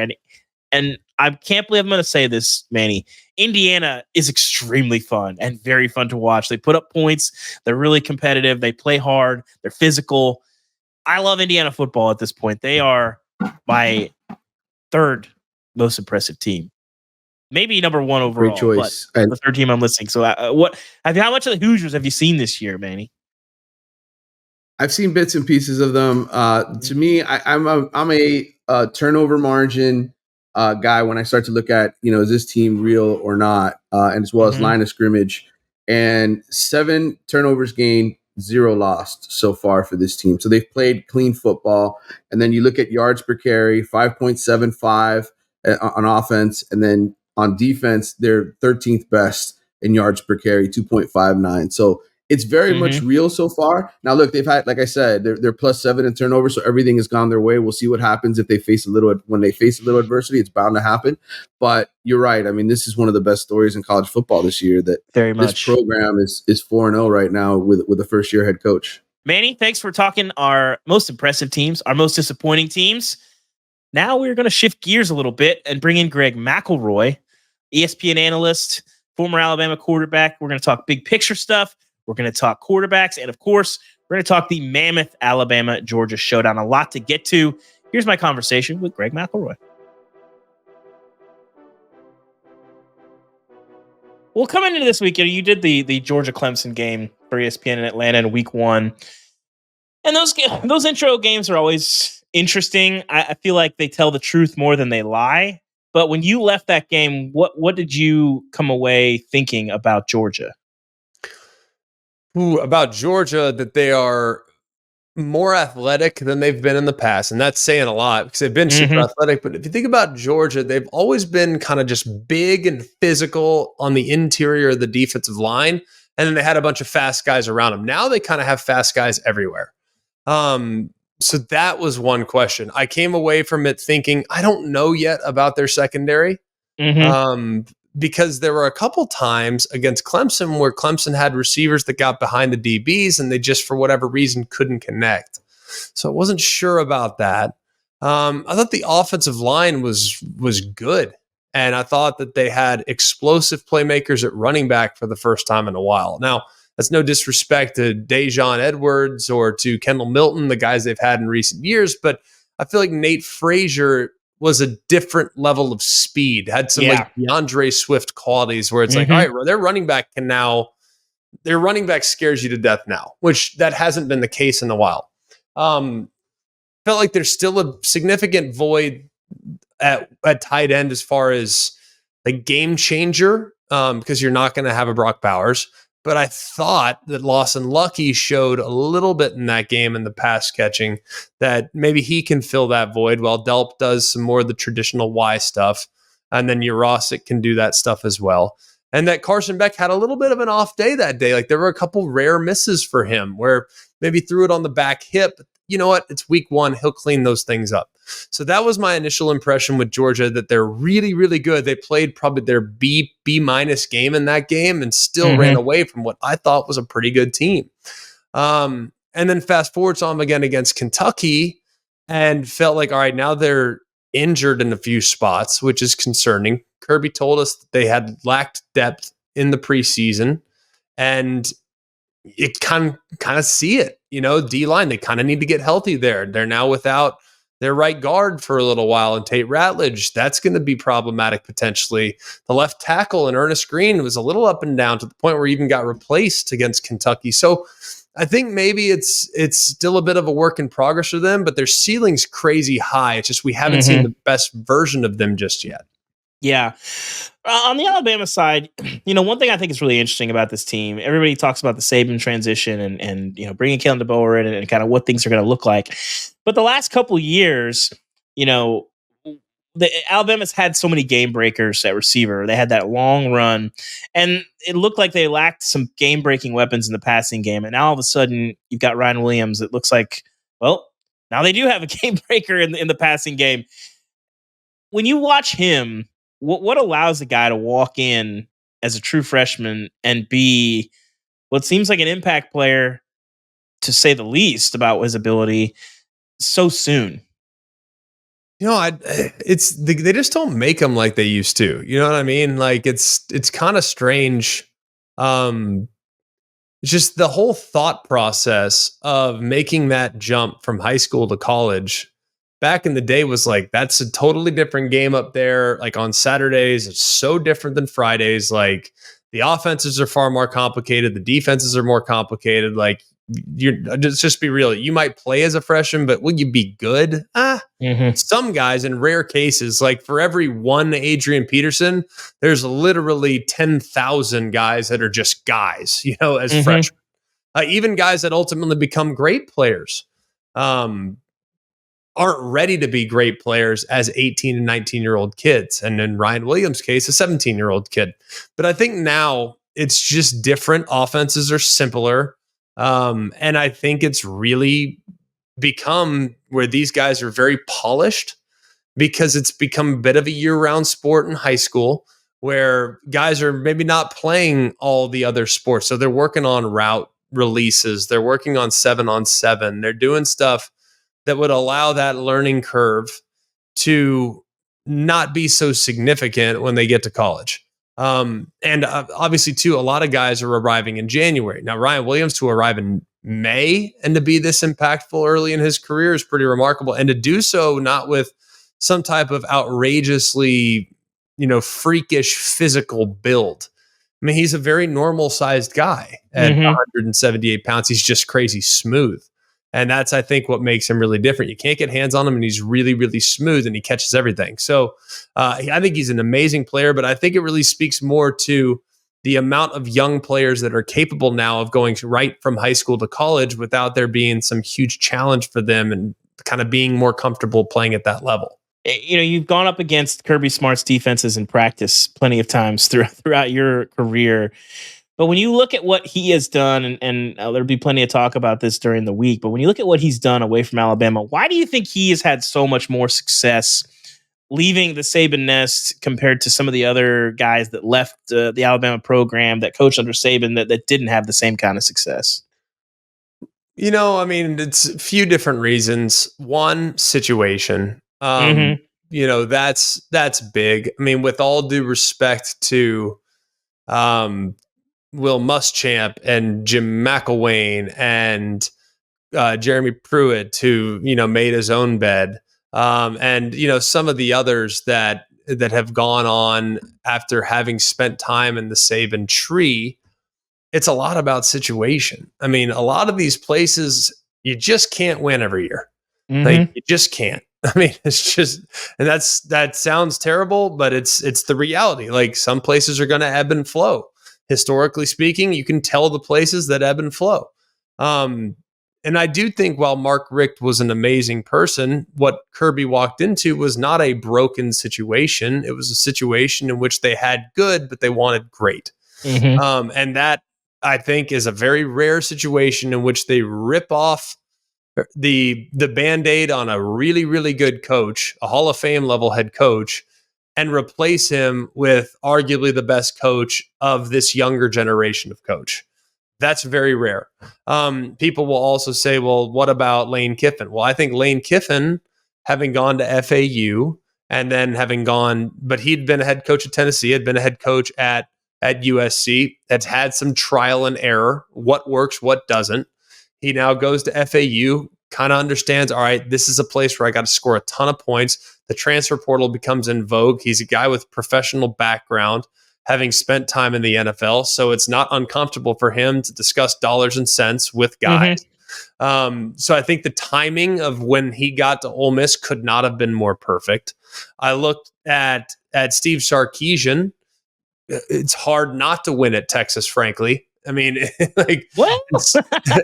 And I can't believe I'm going to say this, Manny. Indiana is extremely fun and very fun to watch. They put up points. They're really competitive. They play hard. They're physical. I love Indiana football at this point. They are my 3rd most impressive team. Maybe number 1 overall. Great choice. But the 3rd team I'm listing. So how much of the Hoosiers have you seen this year, Manny? I've seen bits and pieces of them. To me, I'm a turnover margin guy when I start to look at, is this team real or not, and as well as line of scrimmage. And 7 turnovers gained, 0 lost so far for this team. So they've played clean football. And then you look at yards per carry, 5.75 on offense. And then on defense, they're 13th best in yards per carry, 2.59. So it's very much real so far. Now, look, they've had, like I said, they're +7 in turnovers, so everything has gone their way. We'll see what happens if they face when they face a little adversity. It's bound to happen. But you're right. I mean, this is one of the best stories in college football this year. That very much. This program is 4-0 right now with a first-year head coach. Manny, thanks for talking our most impressive teams, our most disappointing teams. Now we're going to shift gears a little bit and bring in Greg McElroy, ESPN analyst, former Alabama quarterback. We're going to talk big picture stuff. We're going to talk quarterbacks. And, of course, we're going to talk the mammoth Alabama-Georgia showdown. A lot to get to. Here's my conversation with Greg McElroy. Well, coming into this week, you did the Georgia-Clemson game for ESPN in Atlanta in week 1. And those intro games are always interesting. I feel like they tell the truth more than they lie. But when you left that game, what did you come away thinking about Georgia? About Georgia, that they are more athletic than they've been in the past. And that's saying a lot because they've been super athletic. But if you think about Georgia, they've always been kind of just big and physical on the interior of the defensive line. And then they had a bunch of fast guys around them. Now they kind of have fast guys everywhere. So that was one question. I came away from it thinking, I don't know yet about their secondary. Because there were a couple times against Clemson where Clemson had receivers that got behind the DBs and they just, for whatever reason, couldn't connect. So I wasn't sure about that. I thought the offensive line was good. And I thought that they had explosive playmakers at running back for the first time in a while. Now, that's no disrespect to Dejon Edwards or to Kendall Milton, the guys they've had in recent years, but I feel like Nate Frazier was a different level of speed, had some like DeAndre Swift qualities where it's like, all right, well, their running back scares you to death now, which that hasn't been the case in a while. Felt like there's still a significant void at tight end as far as a game changer, because you're not going to have a Brock Bowers. But I thought that Lawson Lucky showed a little bit in that game in the pass catching that maybe he can fill that void while Delp does some more of the traditional Y stuff. And then Urosic can do that stuff as well. And that Carson Beck had a little bit of an off day that day. Like there were a couple rare misses for him where maybe threw it on the back hip. You know what? It's week 1. He'll clean those things up. So that was my initial impression with Georgia, that they're really, really good. They played probably their B- game in that game and still ran away from what I thought was a pretty good team. And then fast forward, saw them again against Kentucky and felt like, all right, now they're injured in a few spots, which is concerning. Kirby told us that they had lacked depth in the preseason, and it kind of see it, D-line, they kind of need to get healthy there. They're now without their right guard for a little while, and Tate Ratledge, that's going to be problematic potentially. The left tackle and Ernest Green was a little up and down to the point where he even got replaced against Kentucky. So I think maybe it's still a bit of a work in progress for them, but their ceiling's crazy high. It's just we haven't seen the best version of them just yet. Yeah. On the Alabama side, one thing I think is really interesting about this team, everybody talks about the Saban transition and bringing Kalen DeBoer in and kind of what things are going to look like. But the last couple of years, Alabama's had so many game breakers at receiver. They had that long run, and it looked like they lacked some game-breaking weapons in the passing game. And now all of a sudden, you've got Ryan Williams. It looks like, well, now they do have a game breaker in the passing game. When you watch him, what allows a guy to walk in as a true freshman and be what seems like an impact player, to say the least, about his ability so soon? They just don't make them like they used to. You know what I mean? Like it's kind of strange. It's just the whole thought process of making that jump from high school to college back in the day was like, that's a totally different game up there. Like on Saturdays, it's so different than Fridays. Like the offenses are far more complicated. The defenses are more complicated. Like just be real. You might play as a freshman, but will you be good? Some guys, in rare cases, like for every one Adrian Peterson, there's literally 10,000 guys that are just guys, as freshmen. Even guys that ultimately become great players aren't ready to be great players as 18 and 19-year-old kids. And in Ryan Williams' case, a 17-year-old kid. But I think now it's just different. Offenses are simpler. And I think it's really become where these guys are very polished because it's become a bit of a year-round sport in high school where guys are maybe not playing all the other sports. So they're working on route releases. They're working on 7-on-7. They're doing stuff that would allow that learning curve to not be so significant when they get to college. And obviously, too, a lot of guys are arriving in January. Now, Ryan Williams to arrive in May and to be this impactful early in his career is pretty remarkable. And to do so not with some type of outrageously, freakish physical build. I mean, he's a very normal sized guy at 178 pounds. He's just crazy smooth. And that's, I think, what makes him really different. You can't get hands on him, and he's really, really smooth, and he catches everything. So I think he's an amazing player, but I think it really speaks more to the amount of young players that are capable now of going right from high school to college without there being some huge challenge for them and kind of being more comfortable playing at that level. You've gone up against Kirby Smart's defenses in practice plenty of times throughout your career. But when you look at what he has done, and there'll be plenty of talk about this during the week, but when you look at what he's done away from Alabama, why do you think he has had so much more success leaving the Saban nest compared to some of the other guys that left the Alabama program that coached under Saban that didn't have the same kind of success? It's a few different reasons. One, situation. That's big. I mean, with all due respect to Will Muschamp and Jim McElwain and Jeremy Pruitt, who made his own bed, and some of the others that have gone on after having spent time in the Saban tree. It's a lot about situation. I mean, a lot of these places you just can't win every year. Like you just can't. I mean, it's just, and that sounds terrible, but it's the reality. Like some places are going to ebb and flow. Historically speaking, you can tell the places that ebb and flow. And I do think while Mark Richt was an amazing person, what Kirby walked into was not a broken situation. It was a situation in which they had good, but they wanted great. And that, I think, is a very rare situation in which they rip off the Band-Aid on a really, really good coach, a Hall of Fame level head coach, and replace him with arguably the best coach of this younger generation of coach. That's very rare. People will also say, well, what about Lane Kiffin? Well, I think Lane Kiffin, having gone to FAU and then but he'd been a head coach at Tennessee, had been a head coach at USC, that's had some trial and error, what works, what doesn't. He now goes to FAU, kind of understands, all right, this is a place where I got to score a ton of points. The transfer portal becomes in vogue. He's a guy with professional background, having spent time in the NFL. So it's not uncomfortable for him to discuss dollars and cents with guys. So I think the timing of when he got to Ole Miss could not have been more perfect. I looked at Steve Sarkisian. It's hard not to win at Texas, frankly. I mean, like what?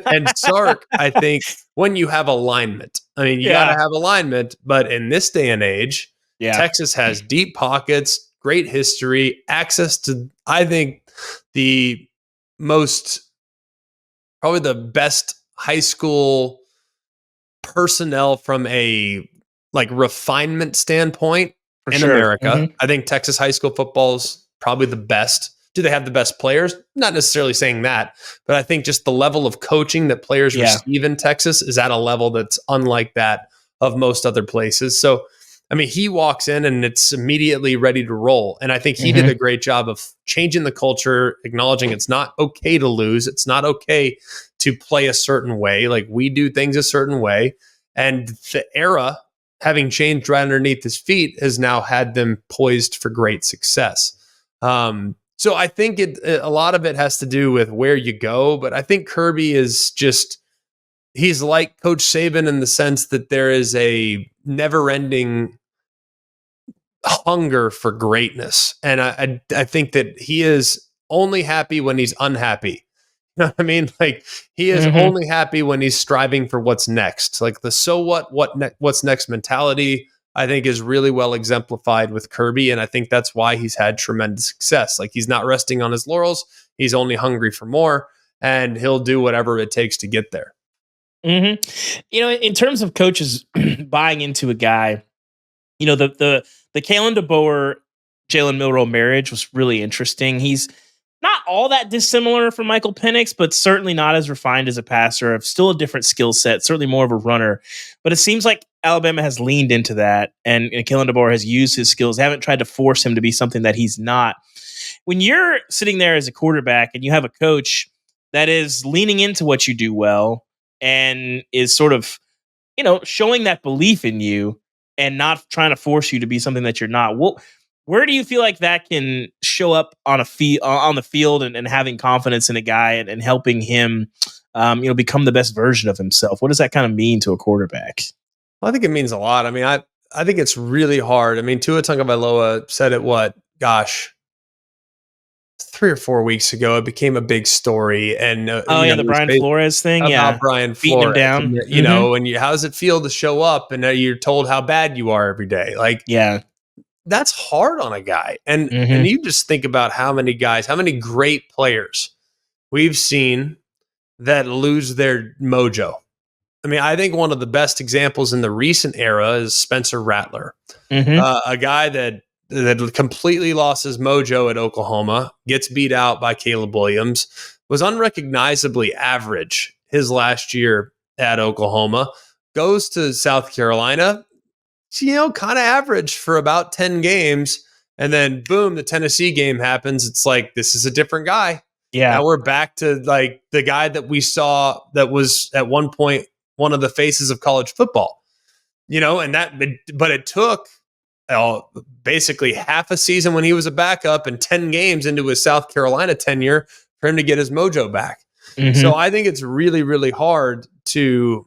And Sark, I think when you have alignment, I mean, you got to have alignment, but in this day and age, Texas has deep pockets, great history, access to, I think, probably the best high school personnel from a refinement standpoint in America. I think Texas high school football's probably the best. Do they have the best players? Not necessarily saying that, but I think just the level of coaching that players receive in Texas is at a level that's unlike that of most other places. So, I mean, he walks in and it's immediately ready to roll. And I think he did a great job of changing the culture, acknowledging it's not okay to lose. It's not okay to play a certain way. Like we do things a certain way. And the era, having changed right underneath his feet, has now had them poised for great success. So I think a lot of it has to do with where you go, but I think Kirby is just, he's like Coach Saban in the sense that there is a never-ending hunger for greatness. And I think that he is only happy when he's unhappy. You know what I mean? Like, he is only happy when he's striving for what's next. Like the so what's next mentality, I think, is really well exemplified with Kirby. And I think that's why he's had tremendous success. Like, he's not resting on his laurels. He's only hungry for more, and he'll do whatever it takes to get there. In terms of coaches buying into a guy, the Kalen DeBoer, Jalen Milroe marriage was really interesting. He's not all that dissimilar from Michael Penix, but certainly not as refined as a passer, of still a different skill set, certainly more of a runner. But it seems like Alabama has leaned into that, and Kalen DeBoer has used his skills. They haven't tried to force him to be something that he's not. When you're sitting there as a quarterback and you have a coach that is leaning into what you do well and is sort of, showing that belief in you and not trying to force you to be something that you're not, where do you feel like that can show up on the field and having confidence in a guy and helping him, become the best version of himself? What does that kind of mean to a quarterback? Well, I think it means a lot. I mean, I think it's really hard. I mean, Tua Tagovailoa said it, 3 or 4 weeks ago, it became a big story. And the Brian Flores thing, about Brian beating Flores, him down. And how does it feel to show up and you're told how bad you are every day? Like, that's hard on a guy. And you just think about how many great players we've seen that lose their mojo. I mean, I think one of the best examples in the recent era is Spencer Rattler, a guy that completely lost his mojo at Oklahoma, gets beat out by Caleb Williams, was unrecognizably average his last year at Oklahoma, goes to South Carolina, kind of average for about 10 games. And then boom, the Tennessee game happens. It's like, this is a different guy. Yeah. Now we're back to like the guy that we saw that was at one point one of the faces of college football, but it took basically half a season when he was a backup and 10 games into his South Carolina tenure for him to get his mojo back. So I think it's really, really hard to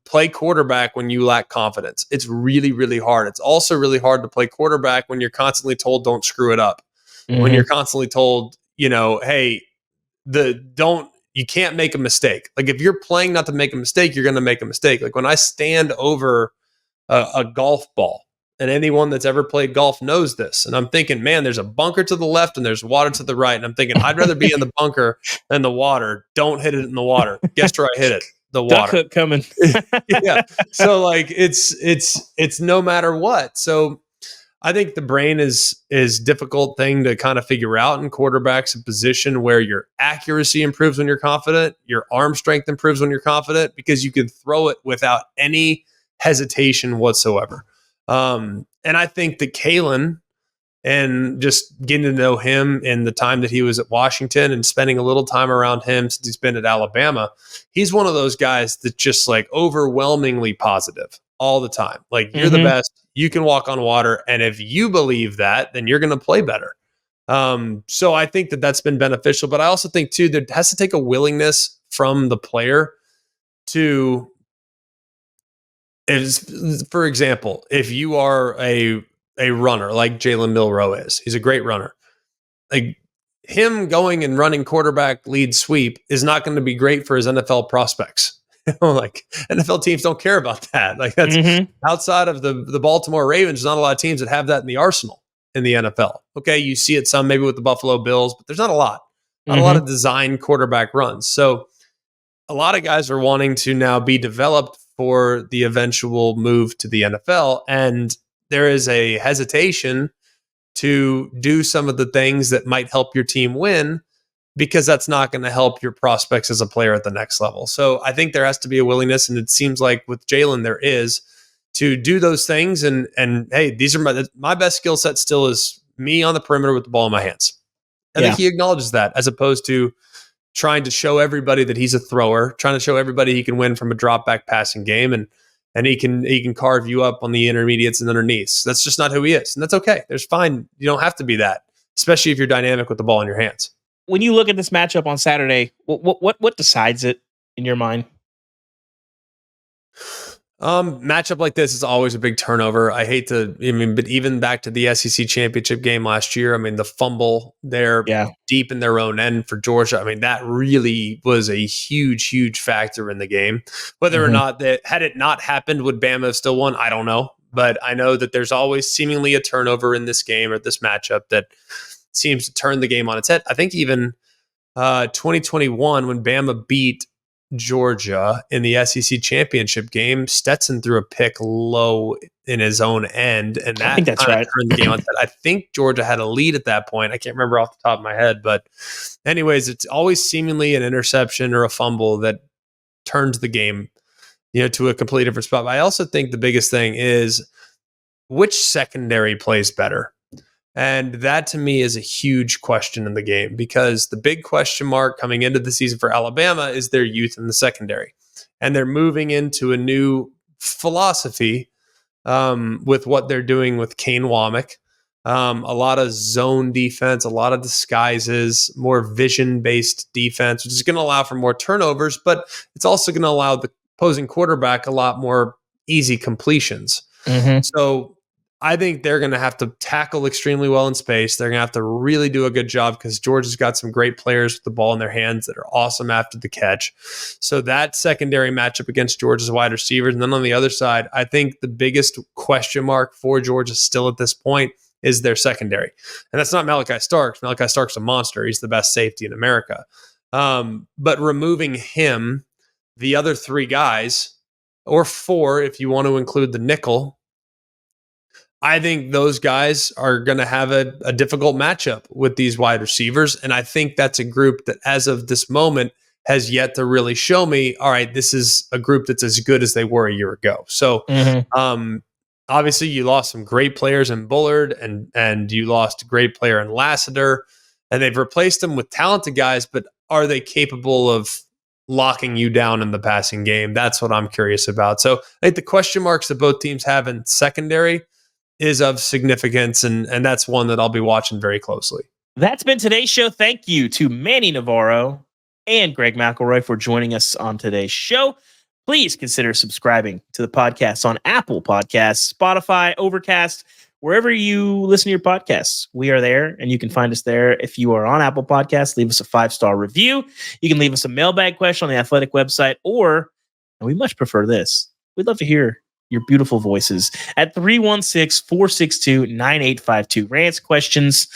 play quarterback when you lack confidence. It's really, really hard. It's also really hard to play quarterback when you're constantly told, don't screw it up. When you're constantly told, hey, you can't make a mistake. Like, if you're playing not to make a mistake, you're going to make a mistake. Like, when I stand over a golf ball, and anyone that's ever played golf knows this, and I'm thinking, man, there's a bunker to the left and there's water to the right. And I'm thinking, I'd rather be in the bunker than the water. Don't hit it in the water. Guess where I hit it? The water. Duck hook coming. Yeah. So like, it's no matter what. So I think the brain is difficult thing to kind of figure out in quarterbacks, a position where your accuracy improves when you're confident, your arm strength improves when you're confident, because you can throw it without any hesitation whatsoever. And I think that Kalen, and just getting to know him in the time that he was at Washington and spending a little time around him since he's been at Alabama, he's one of those guys that just like overwhelmingly positive all the time. Like, you're the best, you can walk on water. And if you believe that, then you're going to play better. So I think that that's been beneficial, but I also think too, there has to take a willingness from the player to, for example, if you are a runner like Jalen Milroe is, he's a great runner. Like, him going and running quarterback lead sweep is not going to be great for his NFL prospects. Like, NFL teams don't care about that. Like, that's outside of the Baltimore Ravens. There's not a lot of teams that have that in the arsenal in the NFL. Okay, you see it some maybe with the Buffalo Bills, but there's not a lot of design quarterback runs. So a lot of guys are wanting to now be developed for the eventual move to the NFL. And there is a hesitation to do some of the things that might help your team win, because that's not going to help your prospects as a player at the next level. So I think there has to be a willingness, and it seems like with Jalen there is, to do those things. And hey, these are my best skill set still is me on the perimeter with the ball in my hands. I think he acknowledges that, as opposed to trying to show everybody that he's a thrower, trying to show everybody he can win from a drop back passing game, and he can carve you up on the intermediates and underneaths. That's just not who he is. And that's okay. There's fine. You don't have to be that. especially if you're dynamic with the ball in your hands. When you look at this matchup on Saturday, what decides it in your mind? Matchup like this is always a big turnover. But even back to the SEC championship game last year, the fumble there deep in their own end for Georgia. That really was a huge, huge factor in the game. Whether or not had it not happened, would Bama have still won? I don't know. But I know that there's always seemingly a turnover in this game or this matchup that seems to turn the game on its head. I think even 2021, when Bama beat Georgia in the SEC championship game, Stetson threw a pick low in his own end, and that turned the game on its head. I think Georgia had a lead at that point. I can't remember off the top of my head, but anyways, it's always seemingly an interception or a fumble that turns the game, to a completely different spot. But I also think the biggest thing is which secondary plays better. And that to me is a huge question in the game, because the big question mark coming into the season for Alabama is their youth in the secondary. And they're moving into a new philosophy with what they're doing with Kane Womack. A lot of zone defense, a lot of disguises, more vision-based defense, which is going to allow for more turnovers, but it's also going to allow the opposing quarterback a lot more easy completions. So I think they're going to have to tackle extremely well in space. They're going to have to really do a good job, because Georgia's got some great players with the ball in their hands that are awesome after the catch. So that secondary matchup against Georgia's wide receivers. And then on the other side, I think the biggest question mark for Georgia still at this point is their secondary. And that's not Malachi Starks. Malachi Starks is a monster. He's the best safety in America. But removing him, the other three guys, or four if you want to include the nickel, I think those guys are going to have a difficult matchup with these wide receivers. And I think that's a group that, as of this moment, has yet to really show me, all right, this is a group that's as good as they were a year ago. So obviously you lost some great players in Bullard, and you lost a great player in Lassiter, and they've replaced them with talented guys, but are they capable of locking you down in the passing game? That's what I'm curious about. So I think the question marks that both teams have in secondary is of significance, and that's one that I'll be watching very closely. That's been today's show. Thank you to Manny Navarro and Greg McElroy for joining us on today's show. Please consider subscribing to the podcast on Apple Podcasts, Spotify, Overcast, wherever you listen to your podcasts. We are there, and you can find us there. If you are on Apple Podcasts, leave us a 5-star review. You can leave us a mailbag question on the Athletic website, or, and we much prefer this, we'd love to hear your beautiful voices at 316-462-9852. Rants, questions,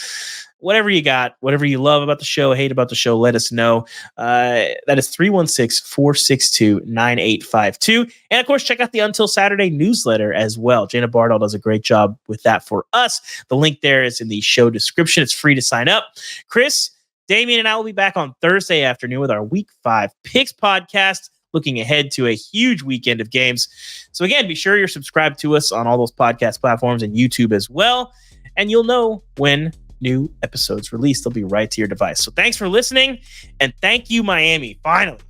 whatever you got, whatever you love about the show, hate about the show, let us know. That is 316-462-9852. And of course, check out the Until Saturday newsletter as well. Jana Bardall does a great job with that for us. The link there is in the show description. It's free to sign up. Chris, Damian, and I will be back on Thursday afternoon with our Week 5 Picks podcast, looking ahead to a huge weekend of games. So again, be sure you're subscribed to us on all those podcast platforms and YouTube as well, and you'll know when new episodes release. They'll be right to your device. So thanks for listening, and thank you, Miami, finally,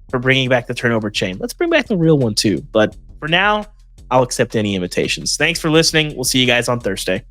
for bringing back the turnover chain. Let's bring back the real one too, but for now, I'll accept any invitations. Thanks for listening. We'll see you guys on Thursday.